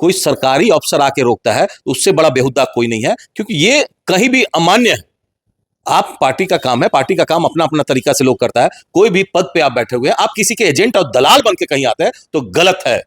कोई सरकारी अफसर आके रोकता है तो उससे बड़ा बेहुदा कोई नहीं है, क्योंकि ये कहीं भी अमान्य है। आप पार्टी का काम है, पार्टी का काम अपना अपना तरीका से लोग करता है। कोई भी पद पे आप बैठे हुए हैं, आप किसी के एजेंट और दलाल बन के कहीं आते हैं तो गलत है।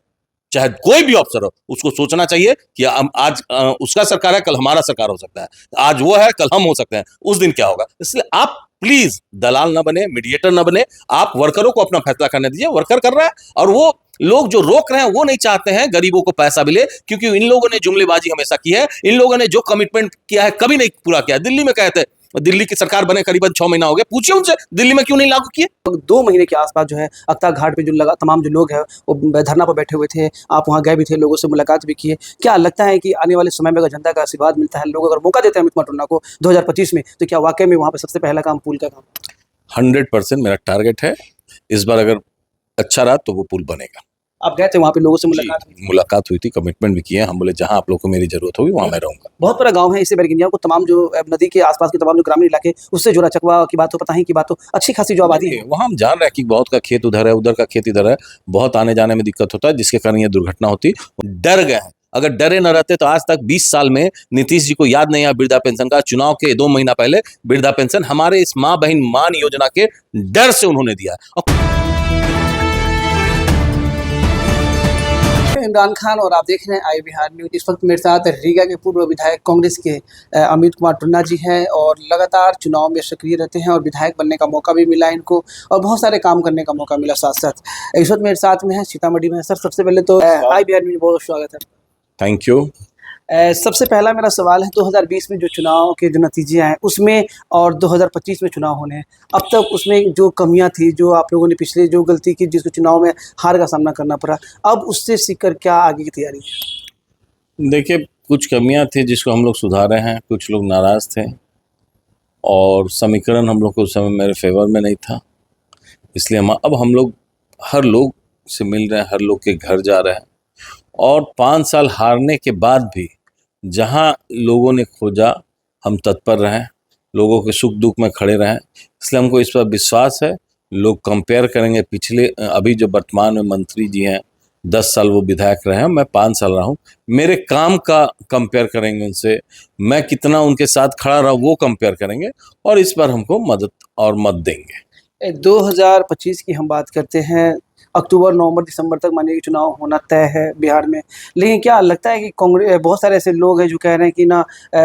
चाहे कोई भी अफसर हो, उसको सोचना चाहिए कि आज उसका सरकार है, कल हमारा सरकार हो सकता है, आज वो है, कल हम हो सकते हैं, उस दिन क्या होगा। इसलिए आप प्लीज दलाल ना बने, मीडिएटर ना बने, आप वर्करों को अपना फैसला करने दीजिए। वर्कर कर रहा है, और वो लोग जो रोक रहे हैं वो नहीं चाहते हैं गरीबों को पैसा मिले, क्योंकि इन लोगों ने जुमलेबाजी हमेशा की है। इन लोगों ने जो कमिटमेंट किया है कभी नहीं पूरा किया। दिल्ली में कहते हैं, दिल्ली की सरकार बने करीबन 6 महीना हो गया, पूछिए उनसे दिल्ली में क्यों नहीं लागू किए। 2 महीने के आसपास जो है अख्ता घाट पे जो लगा तमाम जो लोग हैं वो धरना पर बैठे हुए थे, आप वहाँ गए भी थे, लोगों से मुलाकात भी किए। क्या लगता है कि आने वाले समय में अगर जनता का आशीर्वाद मिलता है, लोग अगर मौका देते हैं अमित कुमार टुन्ना को 2025 में, तो क्या वाकई में वहाँ पर सबसे पहला काम पुल का काम? 100% मेरा टारगेट है, इस बार अगर अच्छा रहा तो वो पुल बनेगा। आप गए थे वहाँ पे, लोगों से मुलाकात हुई थी, कमिटमेंट भी किए हैं। हम बोले जहां आप लोग को मेरी जरूरत होगी वहां मैं रहूंगा। बहुत बड़ा गांव है, इससे बैरगिनिया को तमाम जो नदी के आसपास के तमाम जो ग्रामीण इलाके, उससे जुड़ा चकवा की बात हो, पता ही की बात हो, अच्छी खासी जो आबादी है वहां। हम जान रहे हैं कि बहुत का खेत उधर है, उधर का खेत इधर है, बहुत आने जाने में दिक्कत होता है, जिसके कारण ये दुर्घटना होती। डर गए हैं। अगर डरे न रहते तो आज तक 20 साल में नीतीश जी को याद नहीं आया वृद्धा पेंशन का। चुनाव के 2 महीना पहले वृद्धा पेंशन हमारे इस माँ बहन मान योजना के डर से उन्होंने दिया। इमरान खान और आप देख रहे हैं आई बिहार न्यूज। इस वक्त मेरे साथ रीगा के पूर्व विधायक कांग्रेस के अमित कुमार टुन्ना जी हैं, और लगातार चुनाव में सक्रिय रहते हैं, और विधायक बनने का मौका भी मिला इनको, और बहुत सारे काम करने का मौका मिला साथ साथ। इस वक्त मेरे साथ में है सीतामढ़ी में। सर, सबसे पहले तो आई बिहार न्यूज बहुत स्वागत है। Thank you. सबसे पहला मेरा सवाल है, 2020 में जो चुनाव के जो नतीजे आए उसमें, और 2025 में चुनाव होने हैं, अब तक उसमें जो कमियां थी, जो आप लोगों ने पिछले जो गलती की, जिसको चुनाव में हार का सामना करना पड़ा, अब उससे सीखकर क्या आगे की तैयारी है? देखिए, कुछ कमियां थी जिसको हम लोग सुधारे हैं, कुछ लोग नाराज थे, और समीकरण हम लोग को उस समय मेरे फेवर में नहीं था। इसलिए अब हम लोग हर लोग से मिल रहे हैं, हर लोग के घर जा रहे हैं, और 5 साल हारने के बाद भी जहां लोगों ने खोजा हम तत्पर रहें, लोगों के सुख दुख में खड़े रहें। इसलिए हमको इस पर विश्वास है। लोग कंपेयर करेंगे पिछले, अभी जो वर्तमान में मंत्री जी हैं 10 साल वो विधायक रहे हैं, मैं 5 साल रहा हूँ, मेरे काम का कंपेयर करेंगे उनसे, मैं कितना उनके साथ खड़ा रहा वो कंपेयर करेंगे, और इस पर हमको मदद और मत देंगे। 2025 की हम बात करते हैं, अक्टूबर, नवंबर, दिसंबर तक मानिए कि चुनाव होना तय है बिहार में, लेकिन क्या लगता है कि कांग्रेस, बहुत सारे ऐसे लोग हैं जो कह रहे हैं कि ना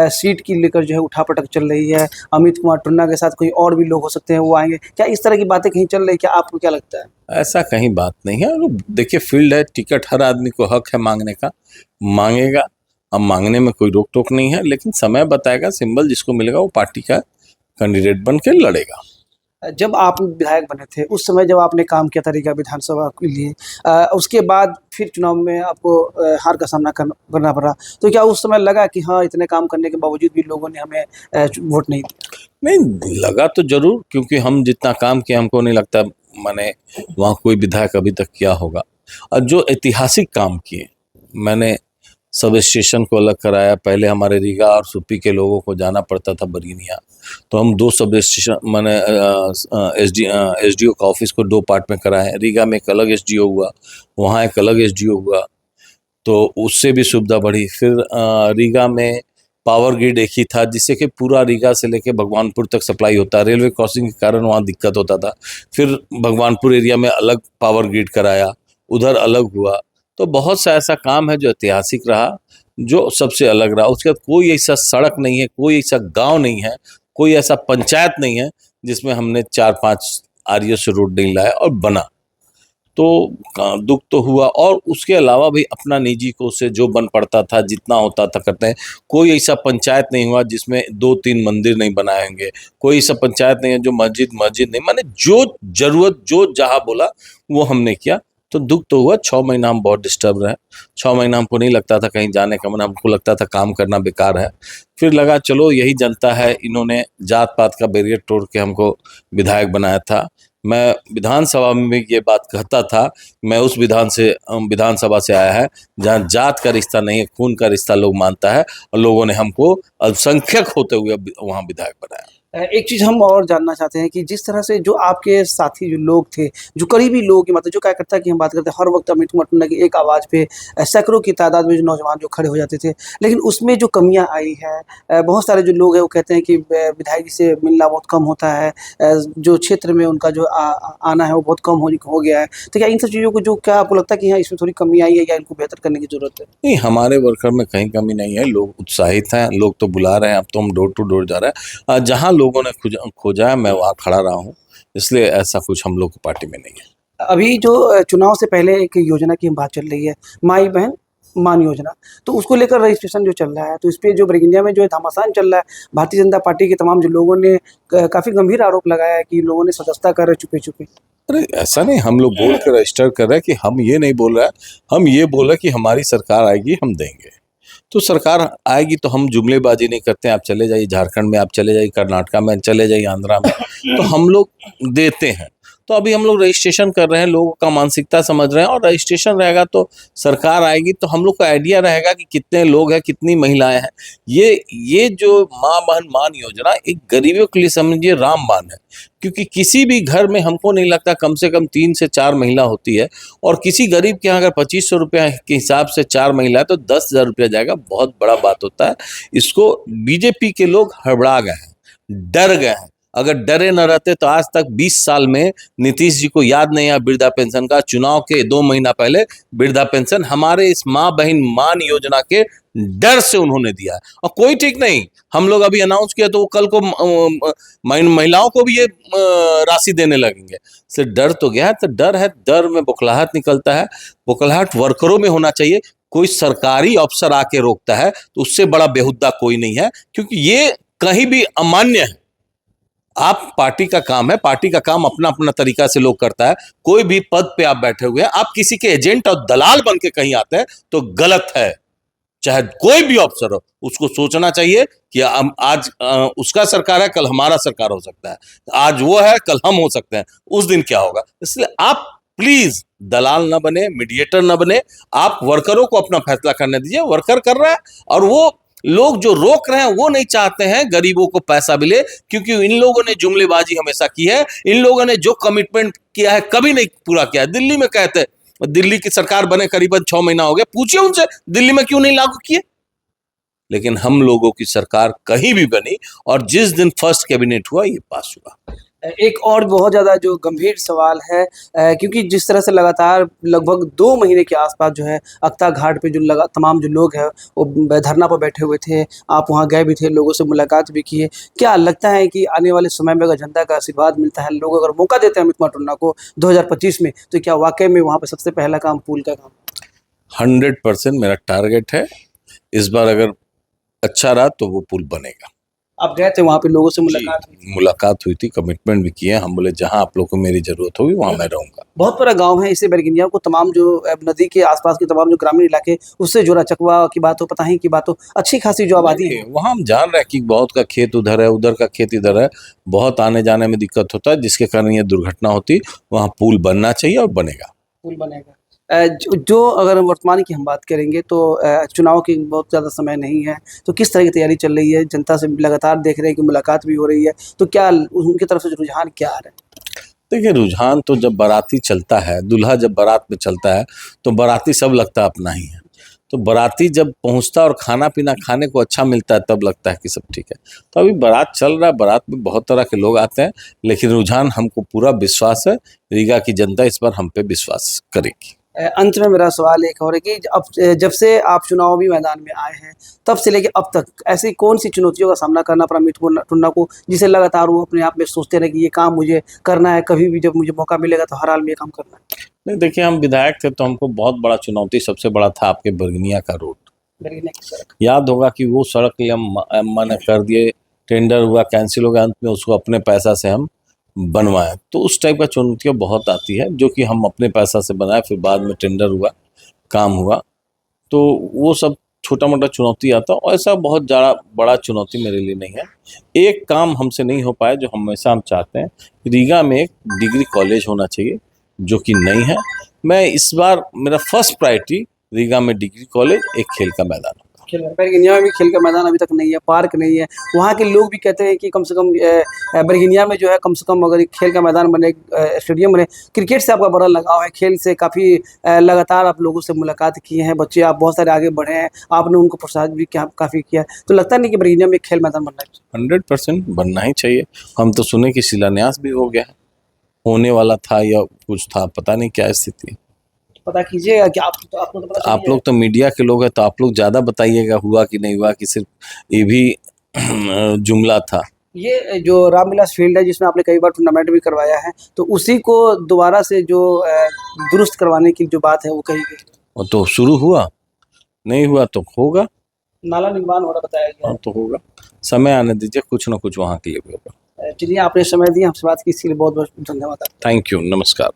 सीट की लेकर जो है उठापटक चल रही है, अमित कुमार टुन्ना के साथ कोई और भी लोग हो सकते हैं वो आएंगे, क्या इस तरह की बातें कहीं चल रही है? क्या आपको क्या लगता है? ऐसा कहीं बात नहीं है। देखिए, फील्ड है, टिकट हर आदमी को हक है मांगने का, मांगेगा। अब मांगने में कोई रोक टोक नहीं है, लेकिन समय बताएगा, सिंबल जिसको मिलेगा वो पार्टी का कैंडिडेट बन के लड़ेगा। जब आप विधायक बने थे उस समय जब आपने काम किया था रीगा विधानसभा के लिए, उसके बाद फिर चुनाव में आपको हार का सामना करना पड़ा, तो क्या उस समय लगा कि हाँ, इतने काम करने के बावजूद भी लोगों ने हमें वोट नहीं दिया? नहीं लगा तो जरूर, क्योंकि हम जितना काम किया हमको नहीं लगता मैंने वहाँ कोई विधायक अभी तक किया होगा। और जो ऐतिहासिक काम किए, मैंने सब स्टेशन को अलग कराया। पहले हमारे रीगा और सुप्पी के लोगों को जाना पड़ता था बरगिनिया, तो हम 2 सब स्टेशन, मैंने एसडीओ का ऑफिस को 2 पार्ट में कराया। रीगा में एक अलग एसडीओ हुआ, वहाँ एक अलग एसडीओ हुआ, तो उससे भी सुविधा बढ़ी। फिर रीगा में पावर ग्रिड एक ही था, जिससे कि पूरा रीगा से लेके भगवानपुर तक सप्लाई होता है। रेलवे क्रॉसिंग के कारण वहाँ दिक्कत होता था। फिर भगवानपुर एरिया में अलग पावर ग्रिड कराया, उधर अलग हुआ। तो बहुत सा ऐसा काम है जो ऐतिहासिक रहा, जो सबसे अलग रहा। उसके बाद कोई ऐसा सड़क नहीं है, कोई ऐसा गांव नहीं है, कोई ऐसा पंचायत नहीं है जिसमें हमने 4-5 आरईओ से रोड नहीं लाया और बना। तो दुख तो हुआ, और उसके अलावा भी अपना निजी को से जो बन पड़ता था, जितना होता था करते हैं। कोई ऐसा पंचायत नहीं हुआ जिसमें 2-3 मंदिर नहीं बनाए होंगे, कोई ऐसा पंचायत नहीं है जो मस्जिद नहीं, माने जो जरूरत जो जहाँ बोला वो हमने किया। तो दुख तो हुआ। 6 महीना हम बहुत डिस्टर्ब रहे। 6 महीना हमको नहीं लगता था कहीं जाने का मन, हमको लगता था काम करना बेकार है। फिर लगा चलो यही जनता है, इन्होंने जात पात का बैरियर तोड़ के हमको विधायक बनाया था। मैं विधानसभा में भी ये बात कहता था, मैं उस विधानसभा से आया है जहाँ जात का रिश्ता नहीं है, खून का रिश्ता लोग मानता है, और लोगों ने हमको अल्पसंख्यक होते हुए वहाँ विधायक बनाया। एक चीज़ हम और जानना चाहते हैं कि जिस तरह से जो आपके साथी जो लोग थे, जो करीबी लोग मतलब जो कार्यकर्ता की हम बात करते हैं, हर वक़्त अमित कुमार टुन्ना की एक आवाज़ पे सैकड़ों की तादाद में जो नौजवान जो खड़े हो जाते थे। लेकिन उसमें जो कमियाँ आई हैं बहुत सारे जो लोग हैं वो कहते हैं कि विधायक जी से मिलना बहुत कम होता है। जो क्षेत्र में उनका जो आना है वो बहुत कम हो गया है। तो क्या इन सब चीज़ों को जो क्या आपको लगता है कि हाँ, इसमें थोड़ी कमी आई है या इनको बेहतर करने की ज़रूरत है? नहीं, हमारे वर्कर में कहीं कमी नहीं है, लोग उत्साहित हैं, लोग तो बुला रहे हैं, अब तो हम डोर टू डोर जा रहे हैं। जहाँ लोगों ने खोजा है मैं वहाँ खड़ा रहा हूँ, इसलिए ऐसा कुछ हम लोग की पार्टी में नहीं है। अभी जो चुनाव से पहले एक योजना की बात चल रही है, माई बहन मान योजना, तो उसको लेकर रजिस्ट्रेशन जो चल रहा है, तो इस पे जो ब्रेक इंडिया में जो है घमासान चल रहा है। भारतीय जनता पार्टी के तमाम जो लोगों ने काफ़ी गंभीर आरोप लगाया है कि लोगों ने सदस्यता कर रहे छुपे-छुपे। अरे ऐसा नहीं, हम लोग बोल के रजिस्टर कर रहे हैं कि हम ये नहीं बोल रहे हैं, हम ये बोल रहे हैं कि हमारी सरकार आएगी हम देंगे। तो सरकार आएगी तो हम जुमलेबाजी नहीं करते हैं, आप चले जाइए झारखंड में, आप चले जाइए कर्नाटका में, चले जाइए आंध्रा में, तो हम लोग देते हैं। तो अभी हम लोग रजिस्ट्रेशन कर रहे हैं, लोगों का मानसिकता समझ रहे हैं, और रजिस्ट्रेशन रहेगा तो सरकार आएगी तो हम लोग को आइडिया रहेगा कि कितने लोग हैं, कितनी महिलाएं हैं। ये जो माँ बहन मान योजना एक गरीबों के लिए समझिए रामबाण है, क्योंकि किसी भी घर में हमको नहीं लगता कम से कम 3 से 4 महिला होती है, और किसी गरीब के यहाँ अगर 2500 रुपया के हिसाब से 4 महिला है तो 10,000 रुपया जाएगा, बहुत बड़ा बात होता है। इसको बीजेपी के लोग हड़बड़ा गए हैं, डर गए हैं। अगर डरे न रहते तो आज तक 20 साल में नीतीश जी को याद नहीं है वृद्धा पेंशन का। चुनाव के 2 महीना पहले वृद्धा पेंशन हमारे इस माँ बहन मान योजना के डर से उन्होंने दिया है, और कोई ठीक नहीं, हम लोग अभी अनाउंस किया तो वो कल को महिलाओं को भी ये राशि देने लगेंगे। सिर्फ डर तो गया है, तो डर है, डर में बौखलाहट निकलता है। बौखलाहट वर्करों में होना चाहिए, कोई सरकारी अफसर आके रोकता है तो उससे बड़ा बेहुद्दा कोई नहीं है, क्योंकि ये कहीं भी अमान्य है। आप पार्टी का काम है, पार्टी का काम अपना अपना तरीका से लोग करता है। कोई भी पद पे आप बैठे हुए हैं, आप किसी के एजेंट और दलाल बन के कहीं आते हैं तो गलत है। चाहे कोई भी अफसर हो, उसको सोचना चाहिए कि आज उसका सरकार है, कल हमारा सरकार हो सकता है, आज वो है कल हम हो सकते हैं, उस दिन क्या होगा। इसलिए आप प्लीज दलाल न बने, मीडिएटर न बने, आप वर्करों को अपना फैसला करने दीजिए। वर्कर कर रहा है, और वो लोग जो रोक रहे हैं वो नहीं चाहते हैं गरीबों को पैसा मिले, क्योंकि इन लोगों ने जुमलेबाजी हमेशा की है। इन लोगों ने जो कमिटमेंट किया है कभी नहीं पूरा किया है। दिल्ली में कहते हैं, दिल्ली की सरकार बने करीबन 6 महीना हो गया, पूछिए उनसे दिल्ली में क्यों नहीं लागू किए। लेकिन हम लोगों की सरकार कहीं भी बनी, और जिस दिन फर्स्ट कैबिनेट हुआ ये पास हुआ। एक और बहुत ज़्यादा जो गंभीर सवाल है क्योंकि जिस तरह से लगातार लगभग 2 महीने के आसपास जो है अख्ता घाट पे जो तमाम जो लोग हैं वो धरना पर बैठे हुए थे, आप वहाँ गए भी थे, लोगों से मुलाकात भी की है। क्या लगता है कि आने वाले समय में अगर जनता का आशीर्वाद मिलता है, लोग अगर मौका देते हैं अमित कुमार टुन्ना को 2025 में, तो क्या वाकई में वहाँ पर सबसे पहला काम पुल का काम? 100% मेरा टारगेट है, इस बार अगर अच्छा रहा तो वो पुल बनेगा। आप गए थे वहाँ पे, लोगों से मुलाकात हुई थी, कमिटमेंट भी किए। हम बोले जहां आप लोग को मेरी जरूरत होगी वहां मैं रहूंगा। बहुत बड़ा गांव है, इससे बरगिनिया को तमाम जो नदी के आसपास के तमाम जो ग्रामीण इलाके उससे जुड़ा, चकवा की बात हो, पताही की बात हो, अच्छी खासी जो आबादी है वहां हम जान रहे हैं कि बहुत का खेत उधर है, उधर का खेत इधर है, बहुत आने जाने में दिक्कत होता है, जिसके कारण ये दुर्घटना होती। वहां पुल बनना चाहिए और बनेगा। पुल बनेगा। जो अगर वर्तमान की हम बात करेंगे तो चुनाव की बहुत ज़्यादा समय नहीं है, तो किस तरह की तैयारी चल रही है? जनता से लगातार देख रहे हैं कि मुलाकात भी हो रही है, तो क्या उनकी तरफ से रुझान क्या आ रहा है? देखिए, रुझान तो जब बाराती चलता है, दूल्हा जब बारात में चलता है तो बाराती सब लगता है अपना ही है। तो बाराती जब पहुंचता और खाना पीना खाने को अच्छा मिलता है तब लगता है कि सब ठीक है। तो अभी बारात चल रहा है, बारात में बहुत तरह के लोग आते हैं, लेकिन रुझान हमको पूरा विश्वास है, रीगा की जनता इस बार हम पे विश्वास करेगी। अंत में मेरा सवाल एक और है कि अब जब से आप चुनावी मैदान में आए हैं तब से लेके अब तक ऐसी कौन सी चुनौतियों का सामना करना पड़ा अमित टुन्ना को, जिसे लगातार वो अपने आप में सोचते रहे कि ये काम मुझे करना है, कभी भी जब मुझे मौका मिलेगा तो हर हाल में ये काम करना है? नहीं, देखिए, हम विधायक थे तो हमको बहुत बड़ा चुनौती सबसे बड़ा था आपके बरगनिया का रोड। बरगिनिया की सड़क, याद होगा कि वो सड़क के लिए हम मना कर दिए, टेंडर हुआ, कैंसिल हो गया, अंत में उसको अपने पैसा से हम बनवाए। तो उस टाइप का चुनौतियाँ बहुत आती है, जो कि हम अपने पैसा से बनाए, फिर बाद में टेंडर हुआ, काम हुआ, तो वो सब छोटा मोटा चुनौती आता है। और ऐसा बहुत ज़्यादा बड़ा चुनौती मेरे लिए नहीं है। एक काम हमसे नहीं हो पाया जो हमेशा हम चाहते हैं, रीगा में एक डिग्री कॉलेज होना चाहिए, जो कि नहीं है। मैं इस बार मेरा फर्स्ट प्रायोरिटी रीगा में डिग्री कॉलेज, एक खेल का मैदान होगा। बरगिनिया में भी खेल का मैदान अभी तक नहीं है, पार्क नहीं है। वहाँ के लोग भी कहते हैं कि कम से कम बरगिनिया में जो है कम से कम अगर एक खेल का मैदान बने, स्टेडियम बने। क्रिकेट से आपका बड़ा लगाव है, खेल से काफ़ी लगातार आप लोगों से मुलाकात किए हैं, बच्चे आप बहुत सारे आगे बढ़े हैं, आपने उनको प्रोत्साहित भी किया, काफ़ी किया है। तो लगता नहीं कि बरगिनिया में एक खेल मैदान बनना चाहिए? 100% बनना ही चाहिए। हम तो सुने कि शिलान्यास भी हो गया है, होने वाला था या कुछ था, पता नहीं क्या स्थिति है। पता कीजिएगा कि आपको तो पता आप लोग तो मीडिया के लोग हैं, तो आप लोग ज़्यादा बताइएगा हुआ कि नहीं हुआ, कि सिर्फ ये भी जुमला था। ये जो रामविलास फील्ड है जिसमें आपने कई बार टूर्नामेंट भी करवाया है, तो उसी को दोबारा से जो दुरुस्त करवाने की जो बात है वो कही गई। और तो शुरू हुआ, नहीं हुआ तो होगा। नाला निर्माण हो रहा बताया गया हाँ तो होगा, समय आने दीजिए, कुछ ना कुछ वहाँ के लिए भी होगा। है। चलिए, आपने समय दिया, हमसे बात की, इसके लिए बहुत बहुत धन्यवाद आपका। थैंक यू, नमस्कार।